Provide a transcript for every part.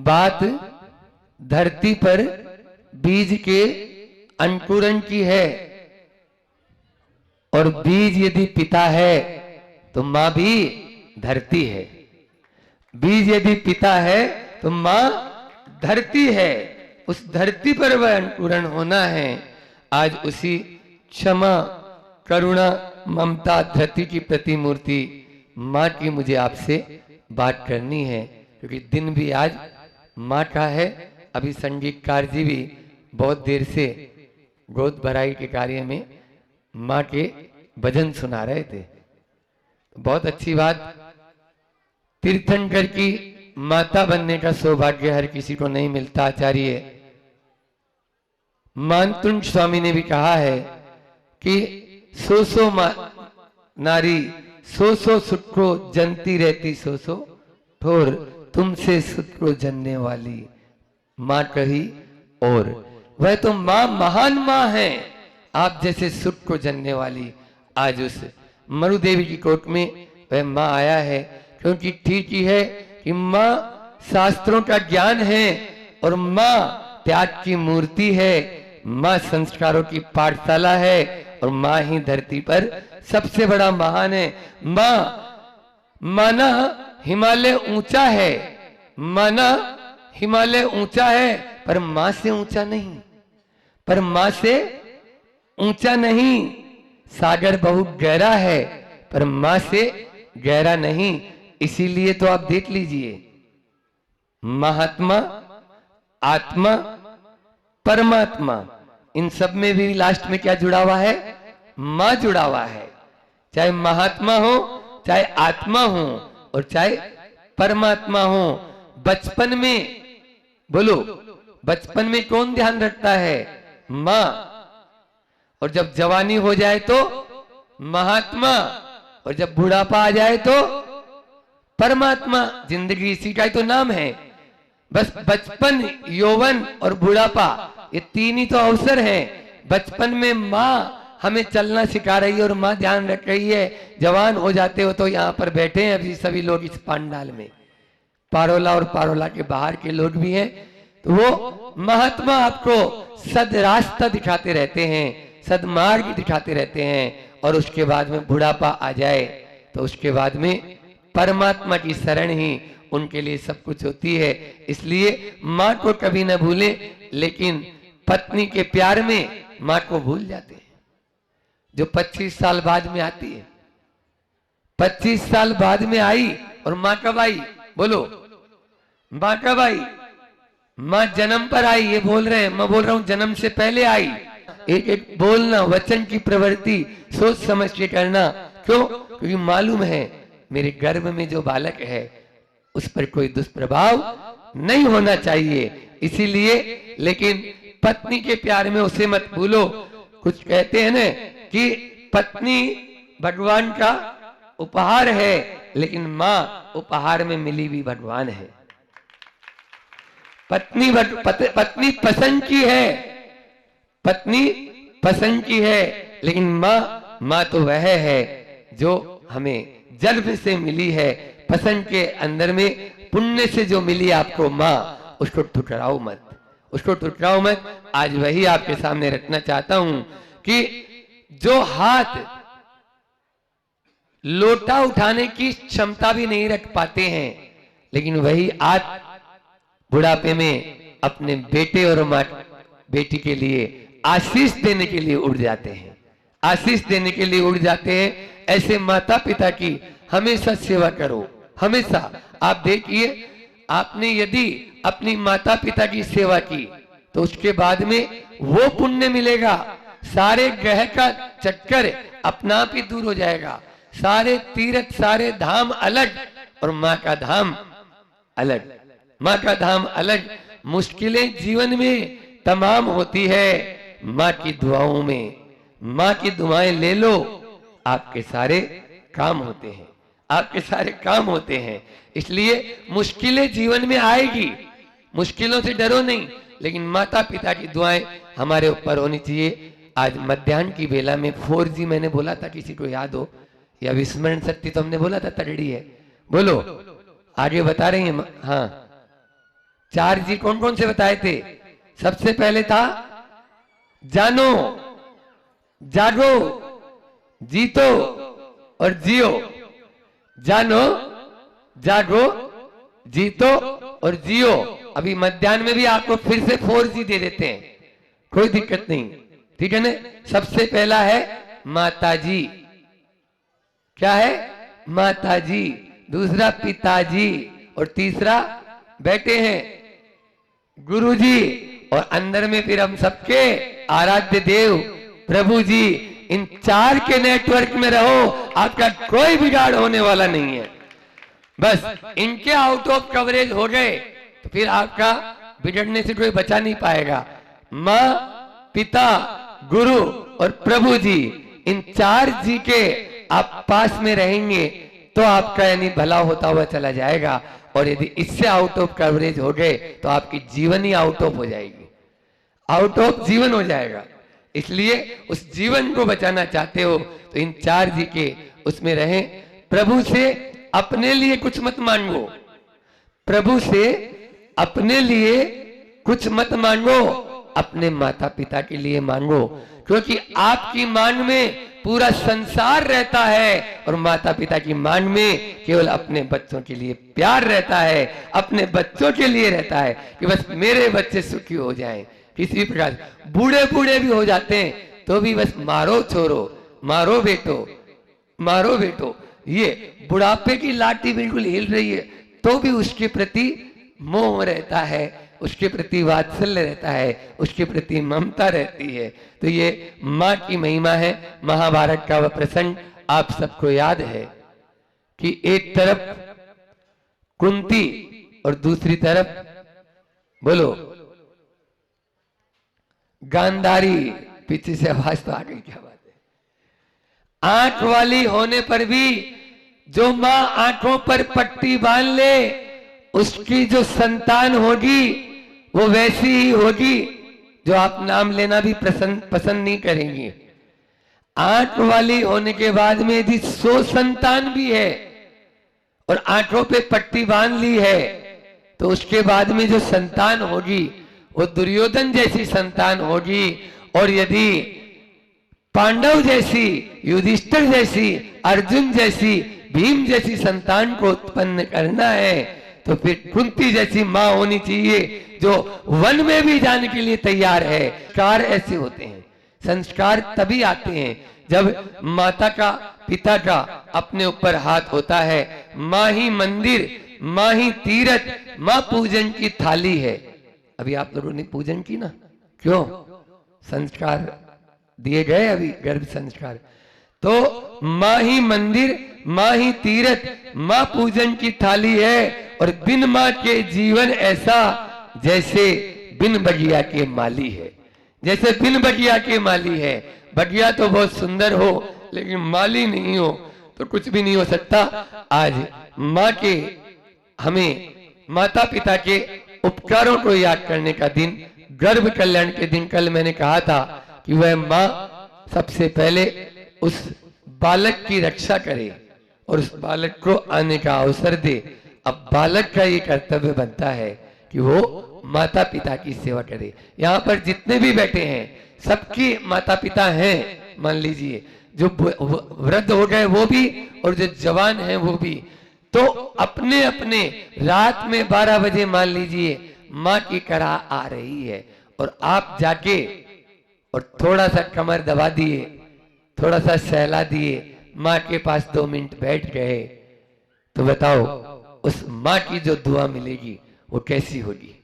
बात धरती पर बीज के अंकुरण की है, और बीज यदि पिता है तो मां भी धरती है। बीज यदि पिता है तो मां धरती है। उस धरती पर वह अंकुरण होना है। आज उसी क्षमा, करुणा, ममता, धरती की प्रतिमूर्ति मां की मुझे आपसे बात करनी है, क्योंकि दिन भी आज मां का है। अभी संगीतकार जी भी बहुत देर से गोद भराई के कार्य में मां के भजन सुना रहे थे। बहुत अच्छी बात। तीर्थंकर की माता बनने का सौभाग्य हर किसी को नहीं मिलता। आचार्य मानतुंड स्वामी ने भी कहा है कि सो नारी सो सुख को जनती रहती, सो ठोर तुमसे सुख को जनने वाली मां कही। और वह तो मां महान मां है, आप जैसे सुख को जनने वाली। आज उस मरुदेवी की कोट में वह मां आया है, क्योंकि ठीक ही है कि मां शास्त्रों का ज्ञान है, और मां त्याग की मूर्ति है, मां संस्कारों की पाठशाला है, और मां ही धरती पर सबसे बड़ा महान है। मां माना हिमालय ऊंचा है, माना हिमालय ऊंचा है, पर मां से ऊंचा नहीं, पर मां से ऊंचा नहीं। सागर बहुत गहरा है, पर मां से गहरा नहीं। इसीलिए तो आप देख लीजिए, महात्मा, आत्मा, परमात्मा, इन सब में भी लास्ट में क्या जुड़ा हुआ है? मां जुड़ा हुआ है। चाहे महात्मा हो, चाहे आत्मा हो, और चाहे परमात्मा हो। बचपन में बोलो, बचपन में कौन ध्यान रखता है? मां। और जब जवानी हो जाए तो महात्मा, और जब बुढ़ापा आ जाए तो परमात्मा। जिंदगी इसी का ही तो नाम है। बस बचपन, यौवन और बुढ़ापा, ये तीन ही तो अवसर हैं। बचपन में मां हमें चलना सिखा रही है और मां ध्यान रख रही है। जवान हो जाते हो तो यहाँ पर बैठे हैं अभी सभी लोग इस पंडाल में, पारोला और पारोला के बाहर के लोग भी हैं। तो वो महात्मा आपको सद रास्ता दिखाते रहते हैं, सदमार्ग दिखाते रहते हैं। और उसके बाद में बुढ़ापा आ जाए तो उसके बाद में परमात्मा की शरण ही उनके लिए सब कुछ होती है। इसलिए मां को कभी न भूले, लेकिन पत्नी के प्यार में मां को भूल जाते हैं। जो 25 साल बाद में आती है, 25 साल बाद में आई, और मां कब आई? बोलो, मां कब आई? मां जन्म पर आई, ये बोल रहे हैं। मैं बोल रहा हूं जन्म से पहले आई। एक एक बोलना, वचन की प्रवृत्ति सोच समझ के करना। क्यों? क्योंकि मालूम है मेरे गर्भ में जो बालक है उस पर कोई दुष्प्रभाव नहीं होना चाहिए। इसीलिए, लेकिन पत्नी के प्यार में उसे मत भूलो। कुछ कहते हैं ना कि पत्नी भगवान का उपहार है, लेकिन मां उपहार में मिली भी भगवान है। पत्नी पसंद की है, पत्नी पसंद की है, लेकिन मां तो वह है जो हमें जन्म से मिली है। पसंद के अंदर में पुण्य से जो मिली आपको मां, उसको ठुकराओ मत, उसको ठुकराओ मत। आज वही आपके सामने रखना चाहता हूं कि जो हाथ लोटा उठाने की क्षमता भी नहीं रख पाते हैं, लेकिन वही आज बुढ़ापे में अपने बेटे और बेटी के लिए आशीष देने के लिए उड़ जाते हैं, आशीष देने के लिए उड़ जाते हैं। ऐसे माता पिता की हमेशा सेवा करो, हमेशा। आप देखिए, आपने यदि अपनी माता पिता की सेवा की तो उसके बाद में वो पुण्य मिलेगा। सारे ग्रह का चक्कर अपना आप ही दूर हो जाएगा। सारे तीर्थ, सारे धाम अलग, और मां का धाम अलग, मां का धाम अलग। मुश्किलें जीवन में तमाम होती है, मां की दुआओं में। मां की दुआएं ले लो, आपके सारे काम होते हैं, आपके सारे काम होते हैं। इसलिए मुश्किलें जीवन में आएगी, मुश्किलों से डरो नहीं, लेकिन माता पिता की दुआएं हमारे ऊपर होनी चाहिए। आज मध्याह्न की बेला में 4G मैंने बोला था, किसी को याद हो? या विस्मरण शक्ति तो हमने बोला था तगड़ी है। बोलो, आगे बता रही हैं। हाँ, 4 जी कौन कौन से बताए थे? सबसे पहले था जानो, जागो, जीतो और जियो। जानो, जागो, जीतो और जियो। अभी मध्याह्न में भी आपको फिर से 4G दे देते हैं, कोई दिक्कत नहीं, ठीक है ना। सबसे पहला है माताजी, क्या है? माताजी। दूसरा पिताजी, और तीसरा बैठे हैं गुरुजी, और अंदर में फिर हम सबके आराध्य देव प्रभु जी। इन 4 के नेटवर्क में रहो, आपका कोई बिगाड़ होने वाला नहीं है। बस इनके आउट ऑफ कवरेज हो गए तो फिर आपका बिगड़ने से कोई बचा नहीं पाएगा। माँ, पिता, गुरु और प्रभु जी, इन 4 जी के आप पास में रहेंगे तो आपका यानी भला होता हुआ चला जाएगा। और यदि इससे आउट ऑफ कवरेज हो गए तो आपकी जीवन ही आउट ऑफ हो जाएगी, आउट ऑफ जीवन हो जाएगा। इसलिए उस जीवन को बचाना चाहते हो तो इन 4 जी के उसमें रहें। प्रभु से अपने लिए कुछ मत मांगो, प्रभु से अपने लिए कुछ मत मांगो, अपने माता पिता के लिए मांगो, क्योंकि आपकी मांग में पूरा संसार रहता है और माता पिता की मांग में केवल अपने बच्चों के लिए प्यार रहता है, अपने बच्चों के लिए रहता है कि बस मेरे बच्चे सुखी हो जाएं। किसी प्रकार बूढ़े बूढ़े भी हो जाते हैं तो भी बस मारो छोरो, मारो बेटो, मारो बेटो। ये बुढ़ापे की लाठी बिल्कुल हिल रही है तो भी उसके प्रति मोह रहता है, उसके प्रति वात्सल्य रहता है, उसके प्रति ममता रहती है। तो ये माँ की महिमा है। महाभारत का वह प्रसंग आप सबको याद है कि एक तरफ कुंती और दूसरी तरफ बोलो गांधारी। पीछे से आवाज तो आ गई, क्या बात है। आंख वाली होने पर भी जो माँ आंखों पर पट्टी बांध ले उसकी जो संतान होगी वो वैसी ही होगी जो आप नाम लेना भी पसंद नहीं करेंगे। आंख वाली होने के बाद में यदि 100 संतान भी है और आंखों पे पट्टी बांध ली है तो उसके बाद में जो संतान होगी वो दुर्योधन जैसी संतान होगी। और यदि पांडव जैसी, युधिष्ठिर जैसी, अर्जुन जैसी, भीम जैसी संतान को उत्पन्न करना है तो फिर कुंती जैसी माँ होनी चाहिए जो वन में भी जाने के लिए तैयार है। संस्कार ऐसे होते हैं, संस्कार तभी आते हैं जब माता का, पिता का अपने ऊपर हाथ होता है। माँ ही मंदिर, माँ ही तीर्थ, माँ पूजन की थाली है। अभी आप लोगों ने पूजन की ना, क्यों? संस्कार दिए गए अभी, गर्भ संस्कार। तो माँ ही मंदिर, माँ ही तीर्थ, माँ पूजन की थाली है। और बिन माँ के जीवन ऐसा जैसे बिन बगिया के माली है। जैसे बिन बगिया के माली है, बगिया तो बहुत सुंदर हो लेकिन माली नहीं हो तो कुछ भी नहीं हो सकता। आज माँ के, हमें माता पिता के उपकारों को याद करने का दिन, गर्भ कल्याण के दिन। कल मैंने कहा था कि वह माँ सबसे पहले उस बालक की रक्षा करे और उस बालक को आने का अवसर दे। अब बालक का ये कर्तव्य बनता है कि वो माता पिता की सेवा करे। यहाँ पर जितने भी बैठे हैं सबके माता पिता हैं, मान लीजिए, जो वृद्ध हो गए वो भी और जो जवान हैं वो भी। तो अपने अपने रात में 12 बजे मान लीजिए माँ की करा आ रही है और आप जाके और थोड़ा सा कमर दबा दिए, थोड़ा सा सहला दिए, माँ के पास 2 मिनट बैठ गए, तो बताओ उस माँ की जो दुआ मिलेगी वो कैसी होगी?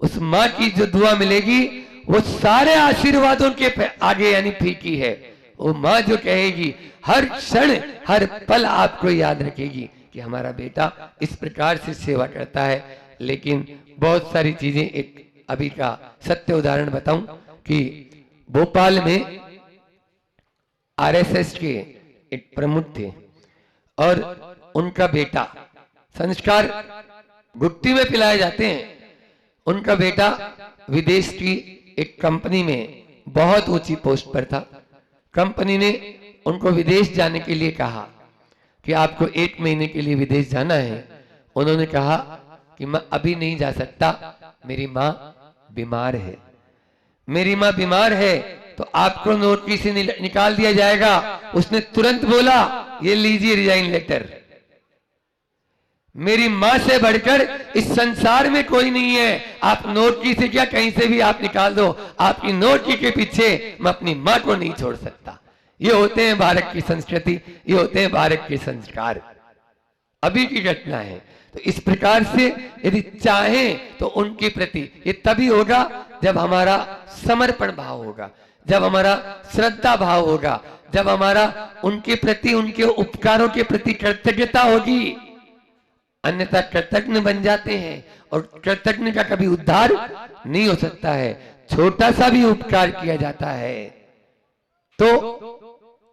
उस माँ की जो दुआ मिलेगी वो सारे आशीर्वादों के आगे यानी फीकी है। वो माँ जो कहेगी हर क्षण हर पल आपको याद रखेगी कि हमारा बेटा इस प्रकार से सेवा करता है। लेकिन बहुत सारी चीजें, एक अभी का सत्य उदाहरण बताऊं कि भोपाल में आरएसएस के एक प्रमुख थे और उनका बेटा, संस्कार गुट्टी में पिलाए जाते हैं, उनका बेटा विदेश की एक कंपनी में बहुत ऊंची पोस्ट पर था। कंपनी ने उनको विदेश जाने के लिए कहा कि आपको 1 महीने के लिए विदेश जाना है। उन्होंने कहा कि मैं अभी नहीं जा सकता, मेरी माँ बीमार है, मेरी माँ बीमार है, तो आपको नौकरी से निकाल दिया जाएगा। उसने तुरंत बोला, ये लीजिए रिजाइन लेटर। मेरी माँ से बढ़कर इस संसार में कोई नहीं है। आप नौकरी से क्या, कहीं से भी आप निकाल दो, आपकी नौकरी के पीछे मैं अपनी माँ को नहीं छोड़ सकता। ये होते हैं भारत की संस्कृति, ये होते हैं भारत के संस्कार, अभी की घटना है। तो इस प्रकार से यदि चाहें तो उनके प्रति ये तभी होगा जब हमारा समर्पण भाव होगा, जब हमारा श्रद्धा भाव होगा, जब हमारा उनके प्रति, उनके उपकारों के प्रति कृतज्ञता होगी। अन्यथा कृतज्ञ बन जाते हैं और कृतज्ञ का कभी उद्धार नहीं हो सकता है। छोटा सा भी उपकार किया जाता है तो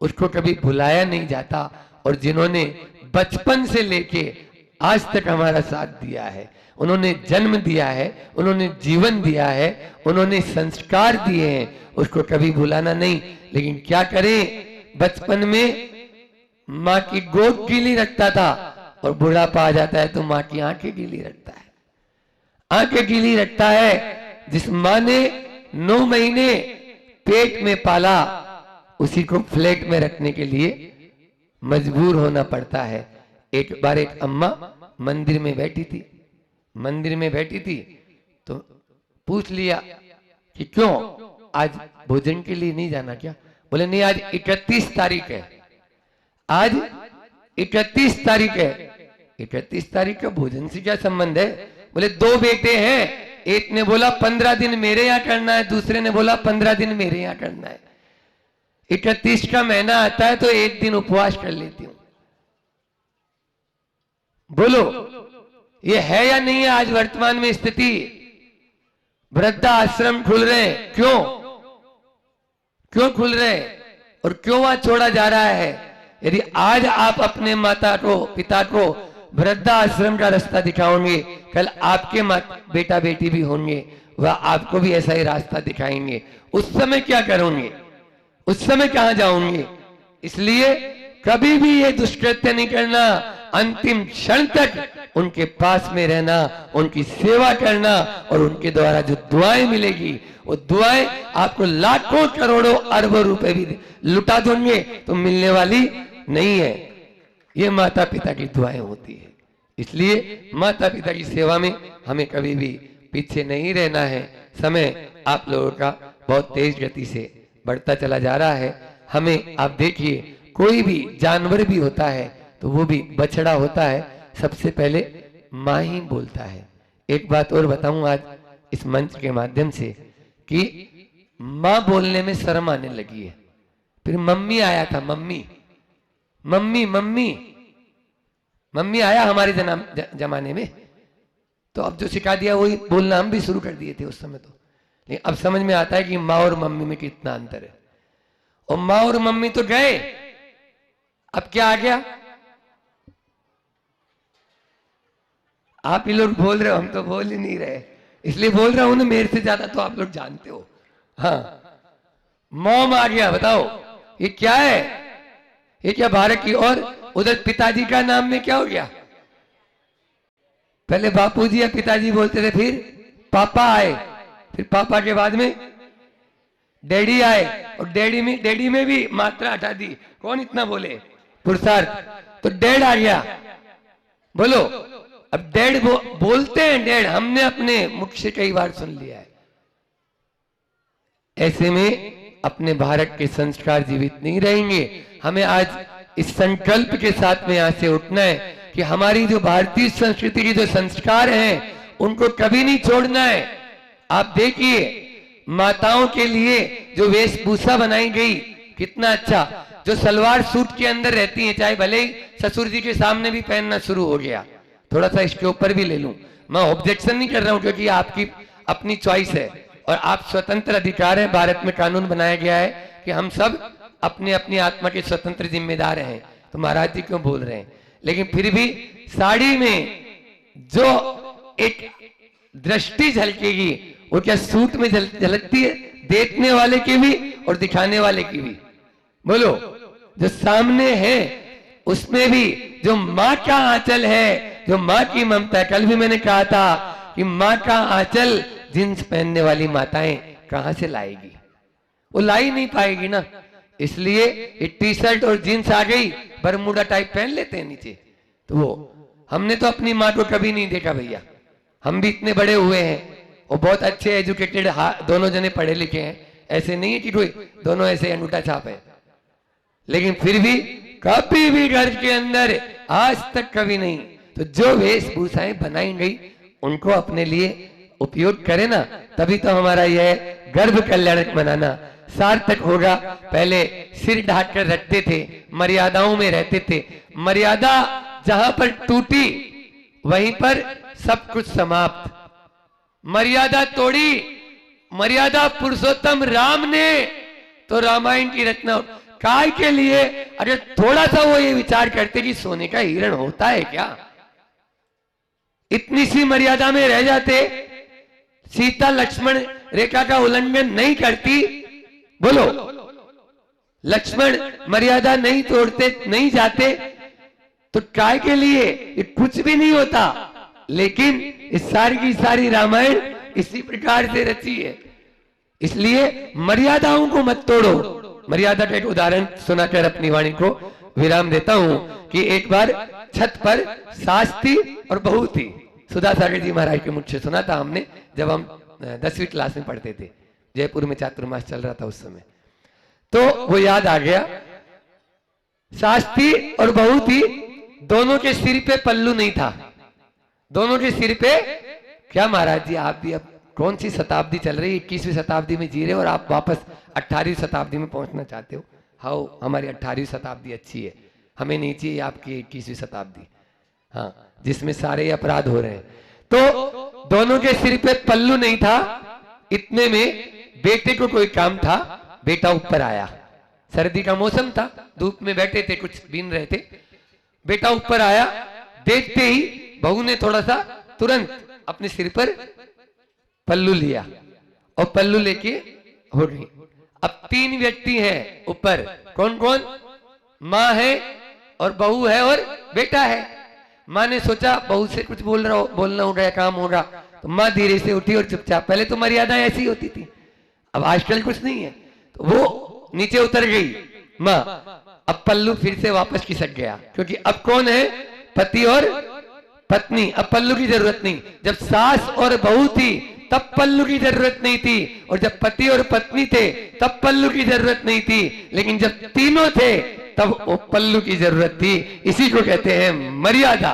उसको कभी भुलाया नहीं जाता। और जिन्होंने बचपन से लेके आज तक हमारा साथ दिया है, उन्होंने जन्म दिया है, उन्होंने जीवन दिया है, उन्होंने संस्कार दिए हैं, उसको कभी भुलाना नहीं। लेकिन क्या करें, बचपन में माँ की गोद गीली रखता था और बुढ़ापा आ जाता है तो माँ की आंखें गीली रखता है, आंखें गीली रखता है। जिस माँ ने 9 महीने पेट में पाला, उसी को फ्लैट में रखने के लिए मजबूर होना पड़ता है। एक बार एक अम्मा मंदिर में बैठी थी, मंदिर में बैठी थी तो पूछ लिया कि क्यों आज भोजन के लिए नहीं जाना क्या? बोले नहीं, आज 31 तारीख है, आज 31 तारीख है। 31 तारीख का भोजन से क्या संबंध है? बोले 2 बेटे हैं, एक ने बोला 15 दिन मेरे यहाँ करना है, दूसरे ने बोला 15 दिन मेरे यहाँ करना है। 31 का महीना आता है तो एक दिन उपवास कर लेती हूं। बोलो ये है या नहीं है आज वर्तमान में स्थिति? वृद्धा आश्रम खुल रहे हैं, क्यों क्यों खुल रहे हैं और क्यों वहां छोड़ा जा रहा है? यदि आज आप अपने माता को, पिता को वृद्धा आश्रम का रास्ता दिखाओगे, कल आपके बेटा बेटी भी होंगे, वह आपको भी ऐसा ही रास्ता दिखाएंगे। उस समय क्या करोगे? उस समय कहां जाओगे? इसलिए कभी भी ये दुष्कृत्य नहीं करना, अंतिम क्षण तक उनके पास में रहना, उनकी सेवा करना और उनके द्वारा जो दुआएं मिलेगी वो दुआएं आपको लाखों करोड़ों अरबों रुपए भी लुटा देंगे तो मिलने वाली नहीं है। ये माता पिता की दुआएं होती है। इसलिए माता पिता की सेवा में हमें कभी भी पीछे नहीं रहना है। समय आप लोगों का बहुत तेज गति से बढ़ता चला जा रहा है। हमें आप देखिए, कोई भी जानवर भी होता है तो वो भी बछड़ा होता है, सबसे पहले माँ ही बोलता है। एक बात और बताऊं आज इस मंच के माध्यम से कि माँ बोलने में शर्म आने लगी है। फिर मम्मी आया था, मम्मी मम्मी मम्मी मम्मी आया हमारे जमाने में, तो अब जो सिखा दिया वही बोलना हम भी शुरू कर दिए थे उस समय तो। लेकिन अब समझ में आता है कि माँ और मम्मी में कितना अंतर है। और माँ और मम्मी तो गए, अब क्या आ गया? आप ही लोग बोल रहे हो, हम तो बोल ही नहीं रहे, इसलिए बोल रहा हूं ना, मेरे से ज्यादा तो आप लोग जानते हो। हाँ, मॉम आ गया। बताओ ये क्या है? ये क्या भारत की? और उधर पिताजी का नाम में क्या हो गया? पहले बापूजी या पिताजी बोलते थे, फिर पापा आए, फिर पापा के बाद में डैडी आए, और डैडी में भी मात्रा हटा दी। कौन इतना बोले? पुरुषार्थ। तो डैड आ गया। बोलो, अब डैड बोलते हैं डैड, हमने अपने मुख से कई बार सुन लिया है। ऐसे में अपने भारत के संस्कार जीवित नहीं रहेंगे। हमें आज इस संकल्प के साथ में यहां से उठना है कि हमारी जो भारतीय संस्कृति की जो संस्कार हैं उनको कभी नहीं छोड़ना है। आप देखिए, माताओं के लिए जो वेशभूषा बनाई गई कितना अच्छा, जो सलवार सूट के अंदर रहती हैं, चाहे भले ही ससुर जी के सामने भी पहनना शुरू हो गया। थोड़ा सा इसके ऊपर भी ले लूं, मैं ऑब्जेक्शन नहीं कर रहा हूं क्योंकि आपकी अपनी चॉइस है और आप स्वतंत्र अधिकार है। भारत में कानून बनाया गया है कि हम सब अपने अपनी आत्मा के स्वतंत्र जिम्मेदार हैं। तो महाराज जी क्यों बोल रहे हैं? लेकिन फिर भी साड़ी में जो एक दृष्टि झलकेगी वो क्या सूट में झलकती है? देखने वाले की भी और दिखाने वाले की भी। बोलो, जो सामने है उसमें भी जो माँ का आंचल है, जो माँ की ममता है। कल भी मैंने कहा था कि माँ का आंचल जींस पहनने वाली माताएं कहां से लाएगी, वो ला ही नहीं पाएगी ना। इसलिए ये टी शर्ट और जीन्स आ गई, बरमूडा टाइप पहन लेते हैं नीचे। तो वो हमने तो अपनी माँ को कभी नहीं देखा भैया, हम भी इतने बड़े हुए हैं, वो बहुत अच्छे एजुकेटेड, दोनों जने पढ़े लिखे हैं, ऐसे नहीं है कि कोई दोनों ऐसे अंगूठा छाप है, लेकिन फिर भी कभी भी घर के अंदर आज तक कभी नहीं। तो जो वेशभूषाएं बनाई गई उनको अपने लिए उपयोग करें ना, तभी तो हमारा यह गर्भ कल्याणक मनाना सार्थक होगा। पहले सिर ढाक कर रखते थे, मर्यादाओं में रहते थे, मर्यादा जहां पर टूटी वहीं पर सब कुछ समाप्त। मर्यादा तोड़ी, मर्यादा पुरुषोत्तम राम ने तो रामायण की रचना काय के लिए, अरे थोड़ा सा वो ये विचार करते कि सोने का हिरण होता है क्या, इतनी सी मर्यादा में रह जाते, सीता लक्ष्मण रेखा का उल्लंघन नहीं करती, बोलो लक्ष्मण मर्यादा नहीं तोड़ते, नहीं जाते, तो काय के लिए ये कुछ भी नहीं होता। लेकिन इस सारी की सारी रामायण इसी प्रकार से रची है। इसलिए मर्यादाओं को मत तोड़ो। मर्यादा का एक उदाहरण सुनाकर अपनी वाणी को विराम देता हूं कि एक बार छत पर सास थी और बहू थी। सुधा सागर जी महाराज के मुझसे सुना था हमने, जब हम 10वीं क्लास में पढ़ते थे, जयपुर में चातुर्मास चल रहा था उस समय, तो वो याद आ गया। सास थी और बहू थी, दोनों के सिर पे पल्लू नहीं था, दोनों के सिर पे, क्या महाराज जी आप भी अब कौन सी शताब्दी चल रही है, 21वीं शताब्दी में जी रहे हो और आप वापस 18वीं शताब्दी में पहुंचना चाहते हो। हाँ, हमारी 18वीं शताब्दी अच्छी है, हमें नहीं चाहिए आपकी 21वीं शताब्दी, हाँ, जिसमें सारे अपराध हो रहे हैं। तो दोनों के सिर पे पल्लू नहीं था, इतने में बेटे को कोई काम था, बेटा ऊपर आया, सर्दी का मौसम था, धूप में बैठे थे, कुछ बीन रहे थे, बेटा ऊपर आया, देखते ही बहू ने थोड़ा सा तुरंत अपने सिर पर पल्लू लिया और पल्लू लेके हो गई। अब 3 व्यक्ति हैं ऊपर, कौन कौन, माँ है और बहू है और बेटा है। माँ ने सोचा बहू से कुछ बोलना होगा या काम होगा, तो माँ धीरे से उठी और चुपचाप, पहले तो मर्यादा ऐसी होती थी, अब आजकल कुछ नहीं है, तो वो नीचे उतर गई माँ। अब पल्लू फिर से वापस खिसक गया, क्योंकि अब कौन है, पति और पत्नी, अब पल्लू की जरूरत नहीं। जब सास और बहू थी तब पल्लू की जरूरत नहीं थी, और जब पति और पत्नी थे तब पल्लू की जरूरत नहीं थी, लेकिन जब तीनों थे तब वो पल्लू की जरूरत थी। इसी को कहते हैं मर्यादा।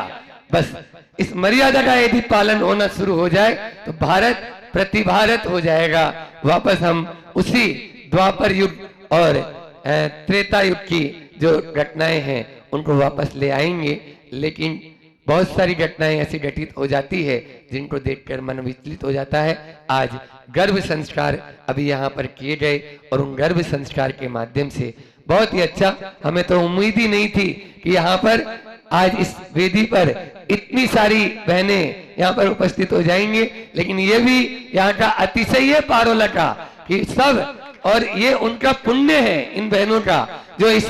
बस इस मर्यादा का यदि पालन होना शुरू हो जाए तो भारत प्रति भारत हो जाएगा। वापस हम उसी द्वापर युग और त्रेता युग की जो घटनाएं हैं उनको वापस ले आएंगे। लेकिन बहुत सारी घटनाएं ऐसी घटित हो जाती है जिनको देखकर मन विचलित हो जाता है। आज गर्भ संस्कार अभी यहाँ पर किए गए और उन गर्भ संस्कार के माध्यम से बहुत ही अच्छा, हमें तो उम्मीद ही नहीं थी कि यहाँ पर आज इस वेदी पर इतनी सारी बहनें यहाँ पर उपस्थित हो जाएंगे। लेकिन ये भी यहाँ का अतिशय है पारोला का कि सब, और ये उनका पुण्य है इन बहनों का जो इस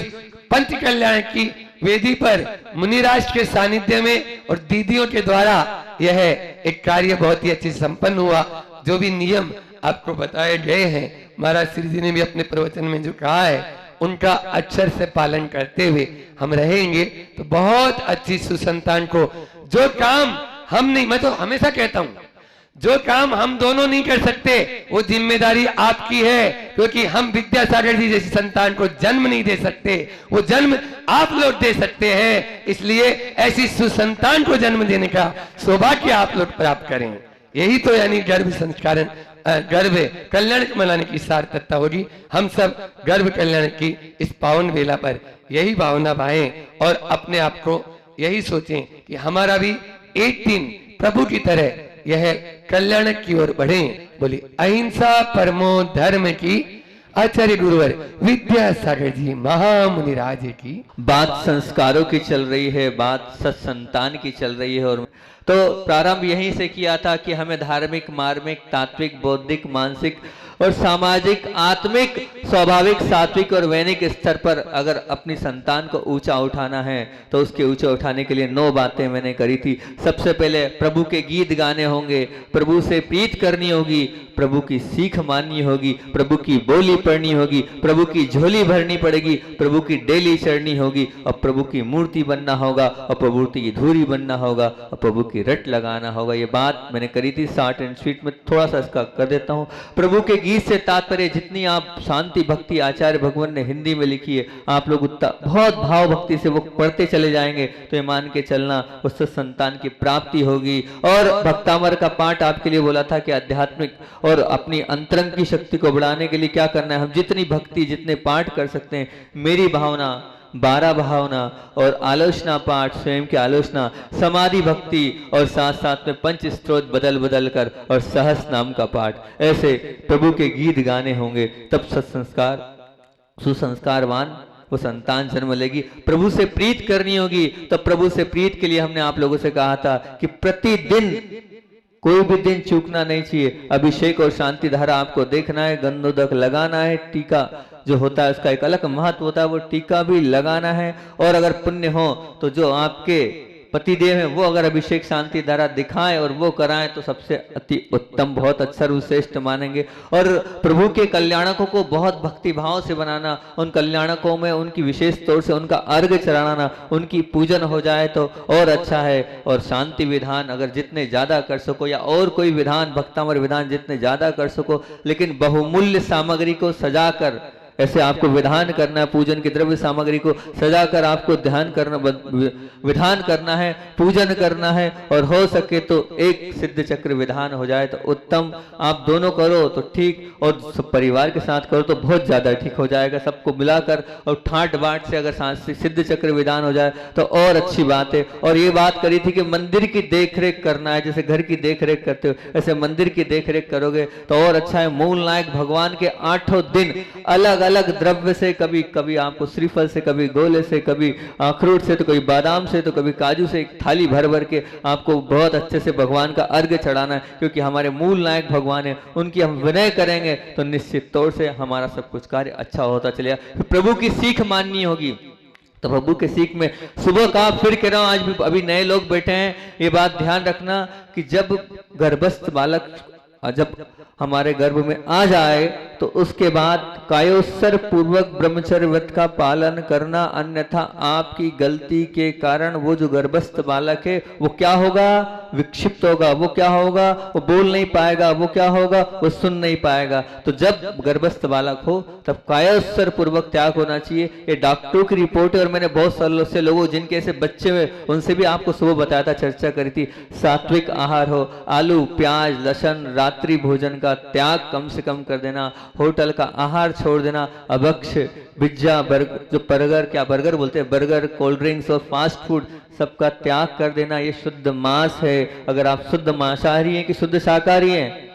पंच कल्याण की वेदी पर मुनिराज के सानिध्य में और दीदियों के द्वारा यह एक कार्य बहुत ही अच्छे से संपन्न हुआ। जो भी नियम आपको बताए गए हैं, महाराज श्री जी ने भी अपने प्रवचन में जो कहा है उनका अक्षर से पालन करते हुए हम रहेंगे तो बहुत अच्छी सुसंतान को, जो काम हम नहीं, मैं तो हमेशा कहता हूं जो काम हम दोनों नहीं कर सकते वो जिम्मेदारी आपकी है, क्योंकि हम विद्यासागर जी जैसी संतान को जन्म नहीं दे सकते, वो जन्म आप लोग दे सकते हैं। इसलिए ऐसी सुसंतान को जन्म देने का सौभाग्य आप लोग प्राप्त करें। यही तो यानी गर्भ संस्कार, गर्भ कल्याण मनाने की सार्थकता होगी। हम सब गर्भ कल्याण की इस पावन वेला पर यही भावना भाएं और अपने आप को यही सोचें कि हमारा भी एक दिन प्रभु की तरह यह कल्याण की ओर बढ़े। बोली अहिंसा परमो धर्म की आचार्य गुरुवर विद्यासागर जी महामुनिराज की। बात संस्कारों की चल रही है, बात सत्संतान की चल रही है। और तो प्रारंभ यहीं से किया था कि हमें धार्मिक, मार्मिक, तात्विक, बौद्धिक, मानसिक और सामाजिक, आत्मिक, स्वाभाविक, सात्विक और वैनिक स्तर पर अगर अपनी संतान को ऊंचा उठाना है तो उसके ऊंचा उठाने के लिए 9 बातें मैंने करी थी। सबसे पहले प्रभु के गीत गाने होंगे, प्रभु से प्रीत करनी होगी, प्रभु की सीख माननी होगी, प्रभु की बोली पढ़नी होगी, प्रभु की झोली भरनी पड़ेगी, प्रभु की डेली चढ़नी होगी, और प्रभु की मूर्ति बनना होगा, और प्रभु की धूरी बनना होगा, और प्रभु की रट लगाना होगा। ये बात मैंने करी थी, शॉर्ट एंड स्वीट में थोड़ा सा इसका कर देता हूँ। प्रभु के गीत से तात्पर्य जितनी आप शांति भक्ति आचार्य भगवान ने हिंदी में लिखी है, आप लोग उतना बहुत भाव भक्ति से वो पढ़ते चले जाएंगे तो ये मान के चलना उससे संतान की प्राप्ति होगी। और भक्तामर का पाठ आपके लिए बोला था कि आध्यात्मिक और अपनी अंतरंग की शक्ति को बढ़ाने के लिए क्या करना है, हम जितनी भक्ति जितने पाठ कर सकते हैं, मेरी भावना, 12 भावना और आलोचना पाठ, स्वयं की आलोचना, समाधि भक्ति और साथ साथ में 5 स्तोत्र बदल बदल कर और सहस नाम का पाठ, ऐसे प्रभु के गीत गाने होंगे। तब सत्संस्कार सुसंस्कारवान वो संतान जन्म लेगी। प्रभु से प्रीत करनी होगी, तो प्रभु से प्रीत के लिए हमने आप लोगों से कहा था कि प्रतिदिन कोई भी दिन चूकना नहीं चाहिए। अभिषेक और शांति धारा आपको देखना है, गंधोदक लगाना है, टीका जो होता है उसका एक अलग महत्व होता है, वो टीका भी लगाना है। और अगर पुण्य हो तो जो आपके पतिदेव है वो अगर अभिषेक शांति धारा दिखाएं और वो कराएं तो सबसे अति उत्तम, बहुत अच्छा श्रेष्ठ मानेंगे। और प्रभु के कल्याणकों को बहुत भक्ति भाव से बनाना, उन कल्याणकों में उनकी विशेष तौर से उनका अर्घ चढ़ाना, उनकी पूजन हो जाए तो और अच्छा है। और शांति विधान अगर जितने ज्यादा कर सको, या और कोई विधान, भक्तामर विधान जितने ज्यादा कर सको, लेकिन बहुमूल्य सामग्री को सजाकर ऐसे आपको विधान करना है, पूजन की द्रव्य सामग्री को सजाकर आपको ध्यान करना, विधान करना है, पूजन करना है। और हो सके तो एक सिद्ध चक्र विधान हो जाए तो उत्तम। आप दोनों करो तो ठीक, और सब परिवार के साथ करो तो बहुत ज्यादा ठीक हो जाएगा। सबको मिलाकर और ठाट बाट से अगर सिद्ध चक्र विधान हो जाए तो और अच्छी बात है। और ये बात करी थी कि मंदिर की देखरेख करना है, जैसे घर की देखरेख करते हो ऐसे मंदिर की देखरेख करोगे तो और अच्छा है। मूल नायक भगवान के 8 दिन अलग अलग द्रव्य से, कभी कभी आपको श्रीफल से, कभी गोले से, कभी अखरोट से, तो कभी बादाम से, तो कभी काजू से, एक थाली भर भर के आपको बहुत अच्छे से भगवान का अर्घ चढ़ाना है, क्योंकि हमारे मूल नायक भगवान है, उनकी हम विनय करेंगे तो निश्चित तौर से हमारा सब कुछ कार्य अच्छा होता चलेगा। तो प्रभु की सीख माननी होगी। तो प्रभु के सीख में सुबह का फिर कह रहा हूं, आज भी अभी नए लोग बैठे हैं, ये बात ध्यान रखना कि जब गर्भस्थ बालक जब हमारे गर्भ में आ जाए तो उसके बाद कायोत्सर पूर्वक ब्रह्मचर्य व्रत का पालन करना, अन्यथा आपकी गलती के कारण वो जो गर्भस्थ बालक है वो क्या होगा, विक्षिप्त होगा। वो क्या होगा, वो बोल नहीं पाएगा। वो क्या होगा, वो सुन नहीं पाएगा। तो जब गर्भस्थ बालक हो तब कायोत्सर पूर्वक त्याग होना चाहिए। ये डॉक्टरों की रिपोर्ट है, और मैंने बहुत सालों से लोगों जिनके ऐसे बच्चे हुए उनसे भी आपको सुबह बताया था, चर्चा करी थी। सात्विक आहार हो, आलू प्याज लहसुन रात्रि भोजन का त्याग कम से कम कर देना, होटल का आहार छोड़ देना, अभक्ष पिज्जा बर्गर, जो बर्गर क्या बर्गर बोलते हैं, बर्गर कोल्ड ड्रिंक्स और फास्ट फूड सबका त्याग कर देना। ये शुद्ध मांस है। अगर आप शुद्ध मांसाहारी हैं कि शुद्ध शाकाहारी हैं,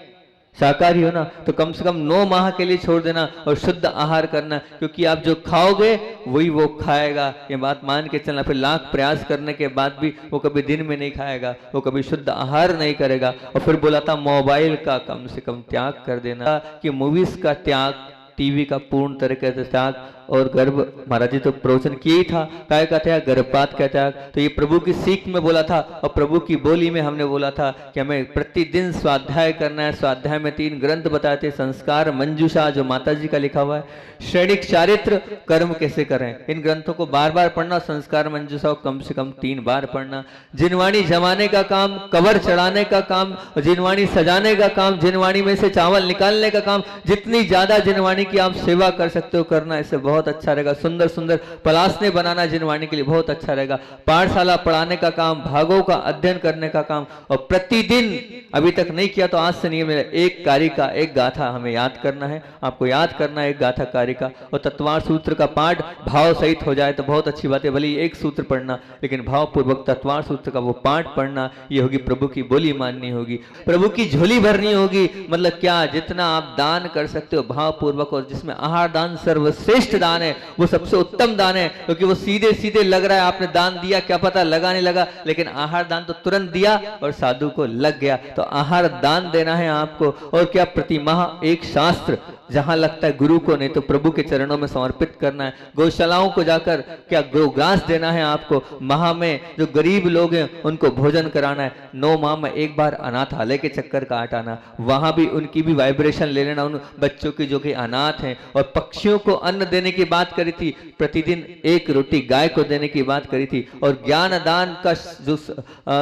शाकाहारी हो ना, तो कम से कम 9 माह के लिए छोड़ देना और शुद्ध आहार करना, क्योंकि आप जो खाओगे वही वो खाएगा। ये बात मान के चलना। फिर लाख प्रयास करने के बाद भी वो कभी दिन में नहीं खाएगा, वो कभी शुद्ध आहार नहीं करेगा। और फिर बोला था मोबाइल का कम से कम त्याग कर देना, कि मूवीज का त्याग, टीवी का पूर्ण तरीके से त्याग, और गर्भ महाराज जी तो प्रवचन किए ही था, काय का त्याग, गर्भपात का त्याग। तो ये प्रभु की सीख में बोला था, और प्रभु की बोली में हमने बोला था कि हमें प्रतिदिन स्वाध्याय करना है। स्वाध्याय में 3 ग्रंथ बताते, संस्कार मंजूषा जो माता जी का लिखा हुआ है, श्रेणिक चारित्र, कर्म कैसे करें, इन ग्रंथों को बार बार पढ़ना। संस्कार मंजूषा को कम से कम 3 बार पढ़ना। जिनवाणी जमाने का काम, कवर चढ़ाने का काम, जिनवाणी सजाने का काम, जिनवाणी में से चावल निकालने का काम, जितनी ज्यादा जिनवाणी की आप सेवा कर सकते हो करना, इससे बहुत अच्छा रहेगा। सुंदर सुंदर पलासने बनाना जिनवाणी के लिए बहुत अच्छा रहेगा। पाठशाला पढ़ाने का काम, भागों का अध्ययन करने का काम, और प्रतिदिन अभी तक नहीं किया तो आज से नहीं, मेरा एक कारिका एक गाथा हमें याद करना है। आपको याद करना है एक गाथा कारिका, और तत्वार्थ सूत्र का पाठ भाव सहित हो जाए तो बहुत अच्छी बात है। भले एक सूत्र पढ़ना, लेकिन भाव पूर्वक तत्वार्थ सूत्र का वो पाठ पढ़ना। ये होगी प्रभु की बोली माननी होगी, प्रभु की झोली भरनी होगी। मतलब क्या, जितना आप दान कर सकते हो भाव पूर्वक, और जिसमें आहार दान सर्वश्रेष्ठ दान है, वो सबसे उत्तम दान है, क्योंकि वो सीधे सीधे लग रहा है आपने दान दिया, क्या पता लगा नहीं लगा, लेकिन आहार दान तो तुरंत दिया और साधु को लग गया। तो आहार दान देना है आपको। और क्या प्रति माह एक शास्त्र, जहां लगता है गुरु को नहीं तो प्रभु के चरणों में समर्पित करना है। गौशालाओं को जाकर क्या गोघास देना है आपको। माह में जो गरीब लोग हैं उनको भोजन कराना है। 9 माह में एक बार अनाथालय के चक्कर काट आना, वहां भी उनकी भी वाइब्रेशन ले लेना, उन बच्चों की जो कि अनाथ हैं। और पक्षियों को अन्न देने की बात करी थी, प्रतिदिन 1 रोटी गाय को देने की बात करी थी। और ज्ञान दान का जो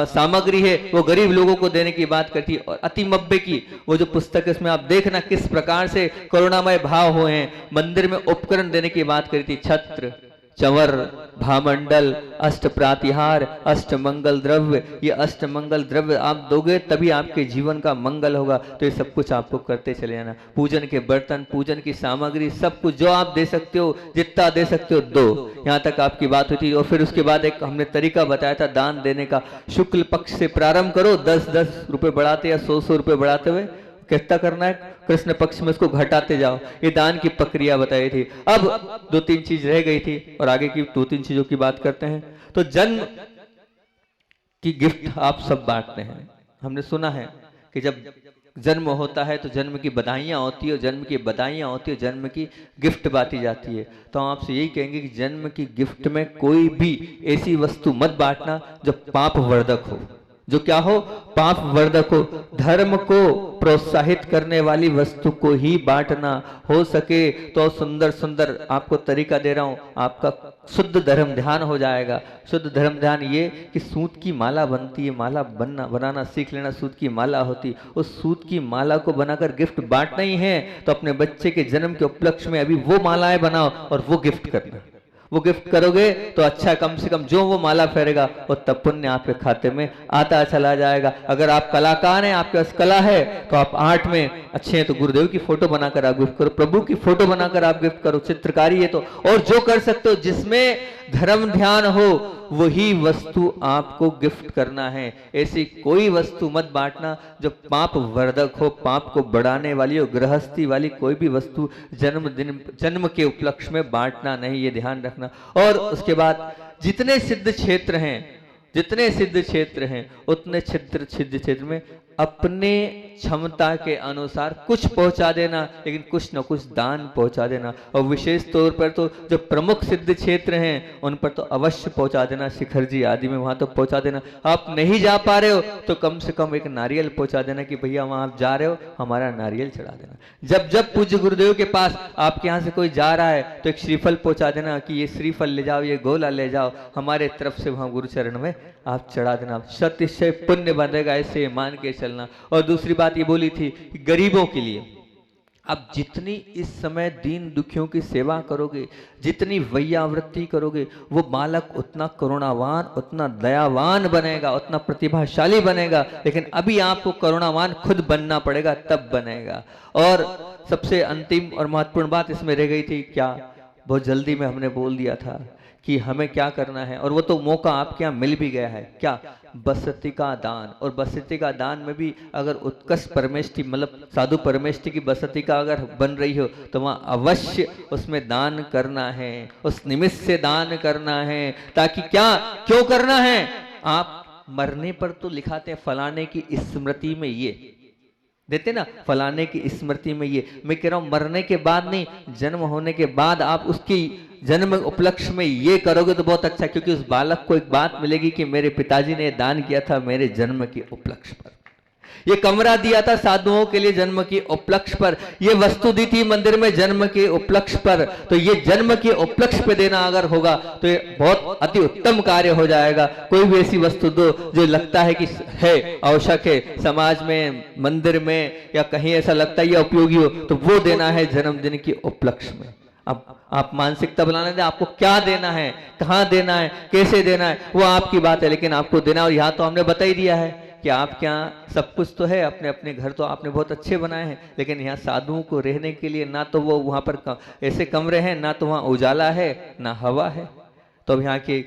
सामग्री है वो गरीब लोगों को देने की बात करी थी। और अतिमब्बे की वो जो पुस्तक है उसमें आप देखना किस प्रकार से करुणामय भाव हुए हैं। मंदिर में उपकरण देने की बात करी थी, छत्र, चंवर, भामंडल, अष्ट प्रातिहार, अष्ट मंगल द्रव्य। ये अष्ट मंगल द्रव्य आप दोगे तभी आपके जीवन का मंगल होगा। तो ये सब कुछ आपको करते चले जाना। पूजन के बर्तन, पूजन की सामग्री, सब कुछ जो आप दे सकते हो, जितना दे सकते हो दो। यहाँ तक आपकी बात हुई थी। और फिर उसके बाद एक हमने तरीका बताया था दान देने का। शुक्ल पक्ष से प्रारंभ करो, 10-10 रुपए बढ़ाते या 100-100 रुपए बढ़ाते हुए कितना करना है, कृष्ण पक्ष में उसको घटाते जाओ। ये दान की प्रक्रिया बताई थी। अब 2-3 चीज रह गई थी और आगे की 2-3 चीजों की बात करते हैं। तो जन्म की गिफ्ट आप सब बांटते हैं। हमने सुना है कि जब जन्म होता है तो जन्म की बधाइयां होती है, जन्म की बधाइयां होती है, जन्म की गिफ्ट बांटी जाती है। तो हम आपसे यही कहेंगे कि जन्म की गिफ्ट में कोई भी ऐसी वस्तु मत बांटना जो पाप वर्धक हो, जो क्या हो, पाप वर्धक हो। धर्म को प्रोत्साहित करने वाली वस्तु को ही बांटना। हो सके तो सुंदर सुंदर आपको तरीका दे रहा हूं, आपका शुद्ध धर्म ध्यान हो जाएगा। शुद्ध धर्म ध्यान ये कि सूत की माला बनती है, माला बनाना सीख लेना। सूत की माला होती, उस सूत की माला को बनाकर गिफ्ट बांटना ही है। तो अपने बच्चे के जन्म के उपलक्ष्य में अभी वो मालाएं बनाओ और वो गिफ्ट करना। वो गिफ्ट करोगे तो अच्छा, कम से कम जो वो माला फेरेगा वो तब पुण्य आपके खाते में आता चला जाएगा। अगर आप कलाकार हैं, आपके पास कला है, तो आप आर्ट में अच्छे हैं तो गुरुदेव की फोटो बनाकर आप गिफ्ट करो, प्रभु की फोटो बनाकर आप गिफ्ट करो। चित्रकारी है तो और जो कर सकते हो, जिसमें धर्म ध्यान हो वही वस्तु आपको गिफ्ट करना है। ऐसी कोई वस्तु मत बांटना जो पाप वर्धक हो, पाप को बढ़ाने वाली हो। गृहस्थी वाली कोई भी वस्तु जन्म के उपलक्ष्य में बांटना नहीं, ये ध्यान रखना। और उसके बाद जितने सिद्ध क्षेत्र हैं उतने सिद्ध क्षेत्र में अपने क्षमता के अनुसार कुछ पहुंचा देना, लेकिन कुछ न कुछ दान पहुंचा देना। और विशेष तौर पर तो जो प्रमुख सिद्ध क्षेत्र हैं उन पर तो अवश्य पहुंचा देना। शिखर जी आदि में वहां तो पहुंचा देना। आप नहीं जा पा रहे हो तो कम से कम एक नारियल पहुंचा देना कि भैया वहां आप जा रहे हो, हमारा नारियल चढ़ा देना। जब जब पूज्य गुरुदेव के पास आपके यहाँ से कोई जा रहा है तो एक श्रीफल पहुंचा देना कि ये श्रीफल ले जाओ, ये गोला ले जाओ, हमारे तरफ से वहां गुरुचरण में आप चढ़ा देना। सतिशय पुण्य बनेगा, ऐसे मान के चलना। और दूसरी बात ये बोली थी कि गरीबों के लिए आप जितनी इस समय दीन दुखियों की सेवा करोगे, जितनी वैयावृत्ति करोगे, वो बालक उतना करुणावान, उतना दयावान बनेगा, उतना प्रतिभाशाली बनेगा। लेकिन अभी आपको करुणावान खुद बनना पड़ेगा, तब बनेगा। और सबसे अंतिम और महत्वपूर्ण बात इसमें रह गई थी, क्या बहुत जल्दी में हमने बोल दिया था कि हमें क्या करना है, और वो तो मौका आपके यहाँ मिल भी गया है। क्या? बसती का दान। और बसती का दान में भी अगर उत्कृष्ट परमेष्टि, मतलब साधु परमेष्टि की बसती का अगर बन रही हो तो वहाँ अवश्य उसमें दान करना है, उस निमित्त से दान करना है। ताकि क्या, क्यों करना है? आप मरने पर तो लिखाते हैं फलाने की स्मृति में ये देते ना, फलाने की स्मृति में ये। मैं कह रहा हूं मरने के बाद नहीं, जन्म होने के बाद आप उसकी जन्म उपलक्ष्य में ये करोगे तो बहुत अच्छा, क्योंकि उस बालक को एक बात मिलेगी कि मेरे पिताजी ने दान किया था मेरे जन्म के उपलक्ष्य पर, ये कमरा दिया था साधुओं के लिए जन्म के उपलक्ष्य पर, ये वस्तु दी थी मंदिर में जन्म के उपलक्ष्य पर। तो ये जन्म के उपलक्ष्य पे देना अगर होगा तो ये बहुत अति उत्तम कार्य हो जाएगा। कोई भी ऐसी वस्तु दो जो लगता है कि है आवश्यक है समाज में, मंदिर में, या कहीं ऐसा लगता है ये उपयोगी हो, तो वो देना है जन्मदिन के उपलक्ष्य में। अब आप मानसिकता बनाने दें, आपको क्या देना है, कहाँ देना है, कैसे देना है, वो आपकी बात है, लेकिन आपको देना। और यहाँ तो हमने बता ही दिया है कि आपके यहाँ सब कुछ तो है, अपने अपने घर तो आपने बहुत अच्छे बनाए हैं, लेकिन यहाँ साधुओं को रहने के लिए ना तो वो वहाँ पर ऐसे कमरे हैं, ना तो वहाँ उजाला है, ना हवा है। तो अब यहाँ के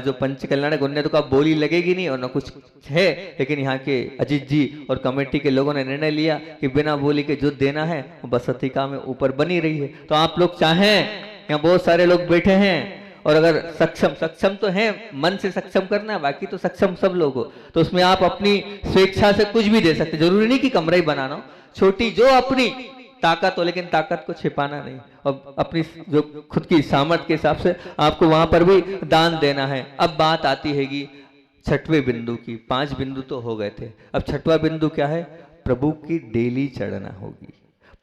जो पंच कल्याणक, उनने तो कहा बोली लगेगी नहीं और ना कुछ है, लेकिन यहाँ के अजीत जी और कमेटी के लोगों ने निर्णय लिया कि बिना बोली के जो देना है वो बसतिका में ऊपर बनी रही है। तो आप लोग चाहें यहाँ बहुत सारे लोग बैठे हैं और अगर सक्षम तो हैं, मन से सक्षम करना है, बाकी तो सक्षम सब लोग हो, तो उसमें आप अपनी स्वेच्छा से कुछ भी दे सकते। जरूरी नहीं कि कमरा ही बनाना हो, छोटी जो अपनी ताकत हो, लेकिन ताकत को छिपाना नहीं, और अपनी जो खुद की सामर्थ्य के हिसाब से आपको वहां पर भी दान देना है। अब बात आती हैगी छठवें बिंदु की। 5 बिंदु तो हो गए थे, अब छठवां बिंदु क्या है? प्रभु की डेली चढ़ना होगी।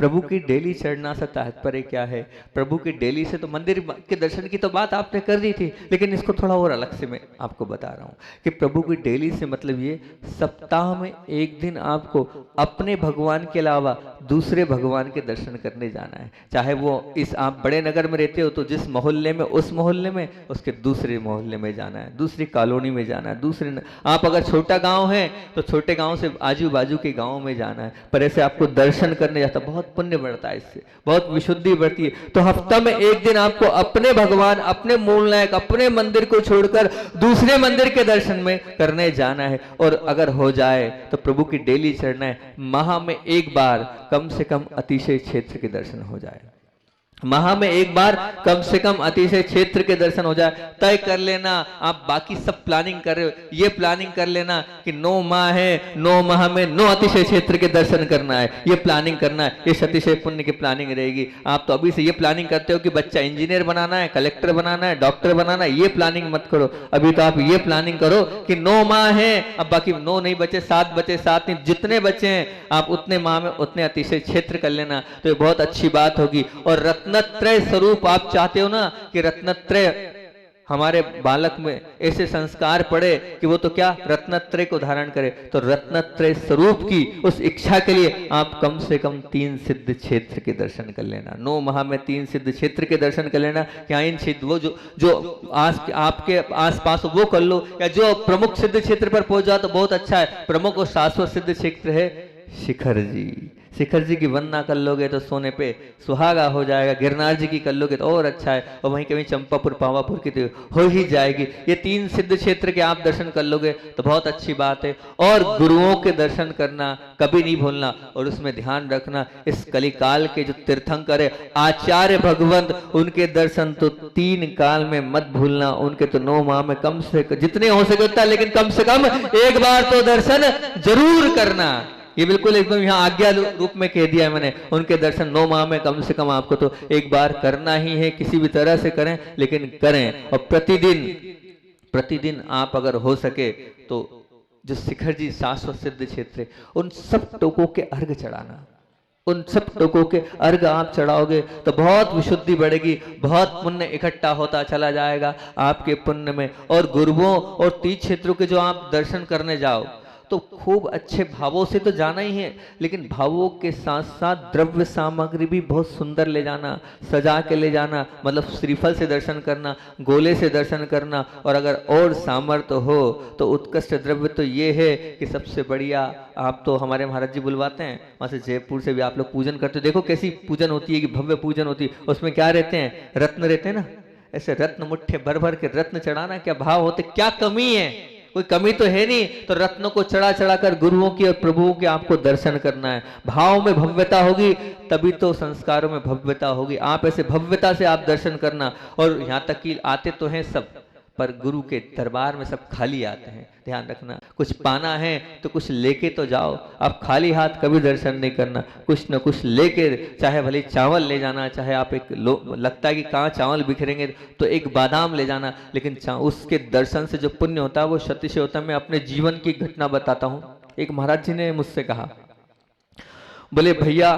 प्रभु की डेली चढ़ना से तात्पर्य क्या है? प्रभु की डेली से तो मंदिर के दर्शन की तो बात आपने कर दी थी, लेकिन इसको थोड़ा और अलग से मैं आपको बता रहा हूं कि प्रभु की डेली से मतलब ये सप्ताह में एक दिन आपको अपने भगवान के अलावा दूसरे भगवान के दर्शन करने जाना है। चाहे वो इस आप बड़े नगर में रहते हो तो जिस मोहल्ले में, उस मोहल्ले में, उसके दूसरे मोहल्ले में जाना है, दूसरी कॉलोनी में जाना है, दूसरे आप अगर छोटा गांव है तो छोटे गांव से आजू बाजू के गांव में जाना है। पर ऐसे आपको दर्शन करने जाता, बहुत पुण्य बढ़ता है, इससे बहुत विशुद्धि बढ़ती है। तो हफ्ता में एक दिन आपको अपने भगवान, अपने मूल नायक, अपने मंदिर को छोड़कर दूसरे मंदिर के दर्शन में करने जाना है। और अगर हो जाए तो प्रभु की डेली चढ़ना है। माह में एक बार कम से कम अतिशय क्षेत्र के दर्शन हो जाए, माह में एक बार कम से कम अतिशय क्षेत्र के दर्शन हो जाए। तय कर लेना, आप बाकी सब प्लानिंग कर रहे हो, ये प्लानिंग कर लेना कि 9 माह है, 9 माह में 9 अतिशय क्षेत्र के दर्शन करना है, ये प्लानिंग करना है। ये अतिशय पुण्य की प्लानिंग रहेगी। आप तो अभी से ये प्लानिंग करते हो कि बच्चा इंजीनियर बनाना है, कलेक्टर बनाना है, डॉक्टर बनाना है, ये प्लानिंग मत करो। अभी तो आप ये प्लानिंग करो कि 9 माह है, अब बाकी 9 नहीं बचे, 7 बचे, 7 नहीं, जितने बचे हैं आप उतने माह में उतने अतिशय क्षेत्र कर लेना, तो ये बहुत अच्छी बात होगी। और रत्नत्रय स्वरूप आप चाहते हो ना कि रत्नत्रय हमारे बालक में ऐसे संस्कार पड़े कि वो तो क्या रत्नत्रय को धारण करे, तो रत्नत्रय स्वरूप की उस इच्छा के लिए आप कम से कम 3 सिद्ध क्षेत्र के दर्शन कर लेना। 9 माह में 3 सिद्ध क्षेत्र के दर्शन कर लेना। क्या इन क्षेत्र वो जो आपके आसपास वो कर लो, या जो प्रमुख सिद्ध क्षेत्र पर पहुंच जाओ तो बहुत अच्छा है। प्रमुख और शाश्वत सिद्ध क्षेत्र है शिखर जी। शिखर जी की वंदना कर लोगे तो सोने पे सुहागा हो जाएगा। गिरनार जी की कर लोगे तो और अच्छा है, और वहीं कहीं चंपापुर पावापुर की तो हो ही जाएगी। ये 3 सिद्ध क्षेत्र के आप दर्शन कर लोगे तो बहुत अच्छी बात है। और गुरुओं के दर्शन करना कभी नहीं भूलना, और उसमें ध्यान रखना इस कलिकाल के जो तीर्थंकर है आचार्य भगवंत, उनके दर्शन तो 3 काल में मत भूलना। उनके तो 9 माह में कम से जितने हो सके उतना, लेकिन कम से कम एक बार तो दर्शन जरूर करना। ये बिल्कुल एकदम यहाँ आज्ञा रूप में कह दिया है मैंने। उनके दर्शन 9 माह में कम से कम आपको तो एक बार करना ही है, किसी भी तरह से करें लेकिन करें। और प्रतिदिन आप अगर हो सके तो जो शिखर जी शाश्वत सिद्ध क्षेत्र है उन सब टोकों के अर्घ चढ़ाना। उन सब टोकों के अर्घ आप चढ़ाओगे तो बहुत विशुद्धि बढ़ेगी, बहुत पुण्य इकट्ठा होता चला जाएगा आपके पुण्य में। और गुरुओं और तीर्थ क्षेत्रों के जो आप दर्शन करने जाओ तो खूब अच्छे भावों से तो जाना ही है, लेकिन भावों के साथ साथ द्रव्य सामग्री भी बहुत सुंदर ले जाना, सजा के ले जाना। मतलब श्रीफल से दर्शन करना, गोले से दर्शन करना, और अगर और सामर्थ्य हो तो उत्कृष्ट द्रव्य तो ये है कि सबसे बढ़िया आप तो हमारे महाराज जी बुलवाते हैं वहाँ से जयपुर से भी आप लोग पूजन करते हो। देखो कैसी पूजन होती है कि भव्य पूजन होती है। उसमें क्या रहते हैं? रत्न रहते हैं ना, ऐसे रत्न मुट्ठे भर भर के रत्न चढ़ाना। क्या भाव होते, क्या कमी है? कोई कमी तो है नहीं। तो रत्नों को चढ़ा चढ़ा कर गुरुओं की और प्रभुओं के आपको दर्शन करना है। भाव में भव्यता होगी तभी तो संस्कारों में भव्यता होगी। आप ऐसे भव्यता से आप दर्शन करना। और यहाँ तक कि आते तो हैं सब, पर गुरु के दरबार में सब खाली आते हैं। ध्यान रखना, कुछ पाना है तो कुछ लेके तो जाओ। आप खाली हाथ कभी दर्शन नहीं करना, कुछ न कुछ लेके, चाहे भले चावल ले जाना, चाहे आप एक लगता है कि कहाँ चावल बिखरेंगे तो एक बादाम ले जाना, लेकिन उसके दर्शन से जो पुण्य होता है वो शतिशय होता है। मैं अपने जीवन की घटना बताता हूँ। एक महाराज जी ने मुझसे कहा, बोले भैया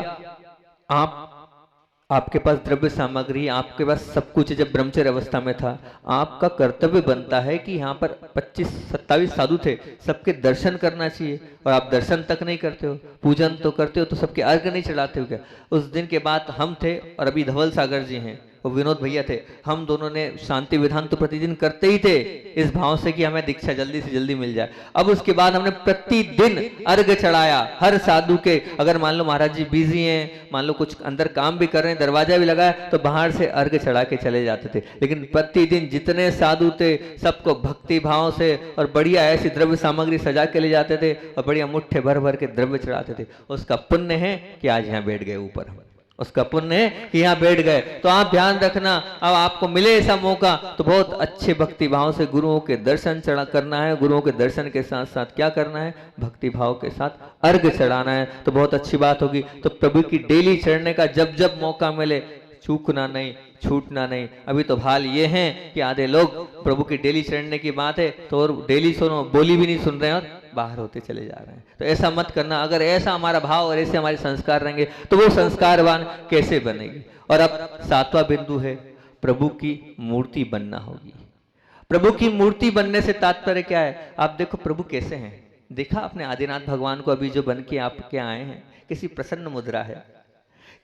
आपके पास द्रव्य सामग्री, आपके पास सब कुछ, जब ब्रह्मचर्य अवस्था में था आपका कर्तव्य बनता है कि यहाँ पर 25-27 साधु थे, सबके दर्शन करना चाहिए, और आप दर्शन तक नहीं करते हो, पूजन तो करते हो तो सबके अर्घ नहीं चढ़ाते हो क्या? उस दिन के बाद हम थे और अभी धवल सागर जी हैं, वो विनोद भैया थे, हम दोनों ने शांति विधान तो प्रतिदिन करते ही थे इस भाव से कि हमें दीक्षा जल्दी से जल्दी मिल जाए। अब उसके बाद हमने प्रतिदिन अर्घ चढ़ाया हर साधु के। अगर मान लो महाराज जी बिजी हैं, मान लो कुछ अंदर काम भी कर रहे हैं, दरवाजा भी लगा है, तो बाहर से अर्घ चढ़ा के चले जाते थे। लेकिन प्रतिदिन जितने साधु थे सबको भक्ति भाव से और बढ़िया ऐसी द्रव्य सामग्री सजा के ले जाते थे और बढ़िया मुट्ठे भर भर के द्रव्य चढ़ाते थे। उसका पुण्य है कि आज यहाँ बैठ गए ऊपर। उसका पुण्य है कि यहाँ बैठ गए। तो आप ध्यान रखना, अब आपको मिले ऐसा मौका तो बहुत अच्छे भक्ति भाव से गुरुओं के दर्शन करना है। गुरुओं के दर्शन के साथ साथ क्या करना है, भक्ति भाव के साथ अर्घ चढ़ाना है, तो बहुत अच्छी बात होगी। तो प्रभु की डेली चढ़ने का जब जब मौका मिले चूकना नहीं, छूटना नहीं। अभी तो हाल ये है कि आधे लोग प्रभु की डेली चढ़ने की बात है तो और डेली सुनो, बोली भी नहीं सुन रहे हैं और बाहर होते चले जा रहे हैं। तो ऐसा मत करना। अगर ऐसा हमारा भाव और ऐसे हमारे संस्कार रहेंगे तो वो संस्कारवान कैसे बनेगी। और अब 7वां बिंदु है, प्रभु की मूर्ति बनना होगी। प्रभु की मूर्ति बनने से तात्पर्य क्या है, आप देखो प्रभु कैसे हैं। देखा अपने आदिनाथ भगवान को अभी जो बन के आपके आए हैं, किसी प्रसन्न मुद्रा है,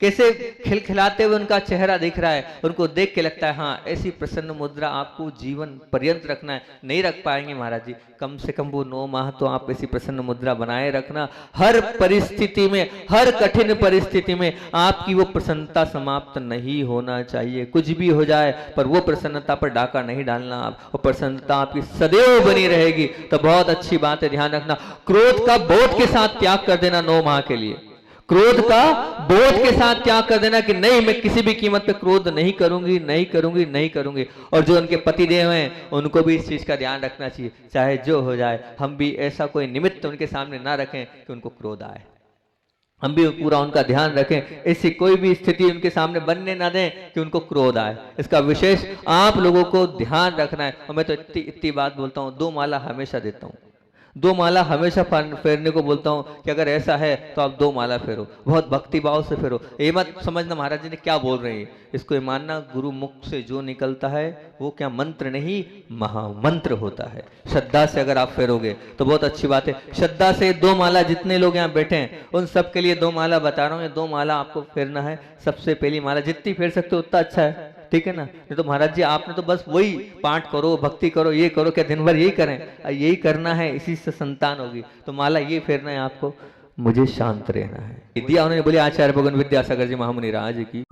कैसे खिलखिलाते हुए उनका चेहरा दिख रहा है। उनको देख के लगता है हाँ ऐसी प्रसन्न मुद्रा आपको जीवन पर्यंत रखना है। नहीं रख पाएंगे महाराज जी, कम से कम वो 9 माह तो आप ऐसी प्रसन्न मुद्रा बनाए रखना। हर परिस्थिति में, हर कठिन परिस्थिति में आपकी वो प्रसन्नता समाप्त नहीं होना चाहिए। कुछ भी हो जाए पर वो प्रसन्नता पर डाका नहीं डालना। आप वो प्रसन्नता आपकी सदैव बनी रहेगी। तो बहुत अच्छी बात है, ध्यान रखना। क्रोध का बोध के साथ त्याग कर देना 9 माह के लिए। क्रोध का बोध के साथ त्याग कर देना कि नहीं, मैं किसी भी कीमत पे क्रोध नहीं करूंगी, नहीं करूंगी, नहीं करूंगी। और जो उनके पति देव हैं उनको भी इस चीज का ध्यान रखना चाहिए, चाहे जो हो जाए हम भी ऐसा कोई निमित्त उनके सामने ना रखें कि उनको क्रोध आए। हम भी पूरा उनका ध्यान रखें, ऐसी कोई भी स्थिति उनके सामने बनने ना दें कि उनको क्रोध आए। इसका विशेष आप लोगों को ध्यान रखना है। और मैं तो इतनी बात बोलता हूँ, 2 माला हमेशा देता हूँ। 2 माला हमेशा फेरने को बोलता हूँ कि अगर ऐसा है तो आप 2 माला फेरो, बहुत भक्ति भाव से फेरो। ये मत समझना महाराज जी ने क्या बोल रहे हैं, इसको ये मानना गुरु मुख से जो निकलता है वो क्या मंत्र नहीं, महामंत्र होता है। श्रद्धा से अगर आप फेरोगे तो बहुत अच्छी बात है। श्रद्धा से 2 माला, जितने लोग यहाँ बैठे हैं उन सब के लिए 2 माला बता रहा हूँ। ये 2 माला आपको फेरना है। सबसे पहली माला जितनी फेर सकते हो उतना अच्छा है, ठीक है ना। नहीं तो महाराज जी आपने तो बस वही पाठ करो, भक्ति करो, ये करो, क्या दिन भर यही करें? यही करना है, इसी से संतान होगी। तो माला ये फेरना है आपको, मुझे शांत रहना है। दिया उन्होंने बोले आचार्य भगवान विद्यासागर जी महामुनि राज की।